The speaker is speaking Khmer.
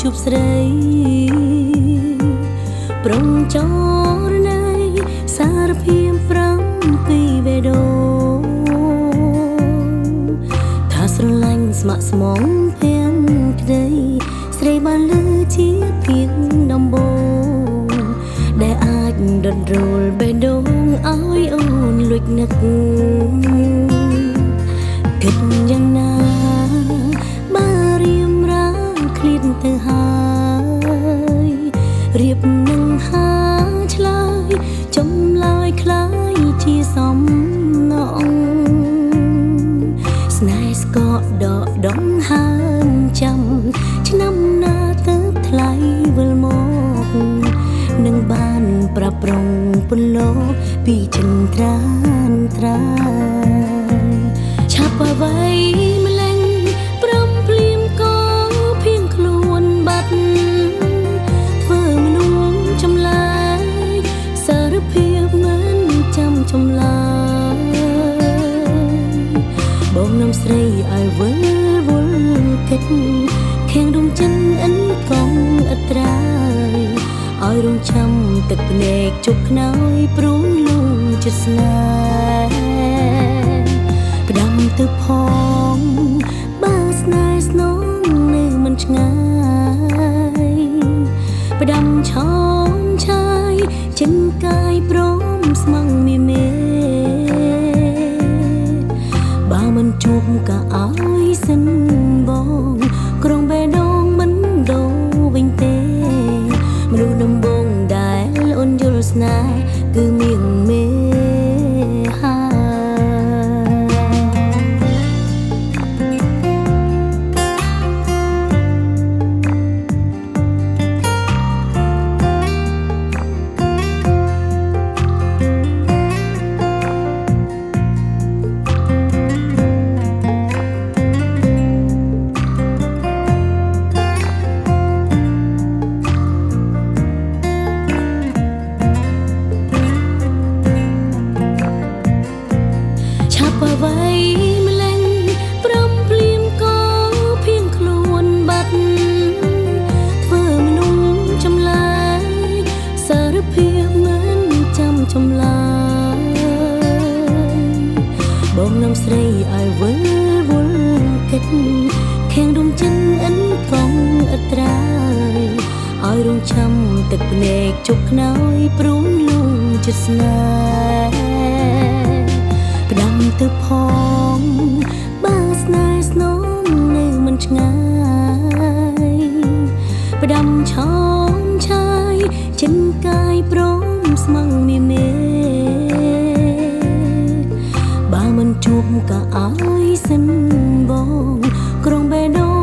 ជួបស្រីប្រងចរណៃសារភាព7ពីបេះដូងថាស្រឡាញ់ស្ម័គ្រស្មងភាំងក្តីស្រីបានលើជាភាគដំបូងដែលអាចដុតរលបេះដូងឲ្យអូនលួចនឹកគិតយ៉ាងណាបើរៀមរាងឃ្លាតទៅហើយរៀបនឹងហាឆ្លើយចម្លើយคล้ายជាសំណងស្នេហ៍ស្កកដកដងហើមចាំឆ្នាំណាទៅថ្លៃវិលមកនឹងបានប្រាប់ប្រងពន្លកពីចិនត្រានត្រាឆាប់អ្វីម្លេងព្រមភ្លាមក៏ភៀងខ្លួនបាត់ធ្វើមនុស្សចម្លើយសារភាពមិនចាំចម្លើយបងនាំស្រីឲ្យវិលវល់គិតខាងដងចិនអិនកងអត្រាយឲ្យរងចាំទឹកភ្នែកជប់ខ្នើយព្រមលងចិត្តស្នេហ៍ផ្ដាំទៅផងបើស្នេហ៍ស្នងនៅមិនឆ្ងាយផ្ដាំឆោមឆាយចិនកាយព្រមស្មងមេបើមិនជួបក៏ឲ្យសិនបងក្រុងបេះដូងមិនដូរវិញទេមនុស្សដំបងដែលអូនយល់ស្នេហ៍គឺមៀងមេអ្វីម្លេងព្រមភ្លាមក៏ភៀងខ្លួនបាត់ធ្វើមនុស្សចម្លើយសារភាពមិនចាំចម្លើយបងនាំស្រីឲ្យវិលវល់គិតខាងដងចិនអិនកងអត្រាយឲ្យរងចាំទឹកភ្នែកជប់ខ្នើយព្រមលងចិត្តស្នេហ៍ផ្ដាំទៅផងបើស្នេហ៍ស្នងនៅមិនឆ្ងាយផ្ដាំឆោមឆាយចិនកាយព្រមស្មងមេបើមិនជួបក៏ឲ្យសិនបងក្រុងបេះដូង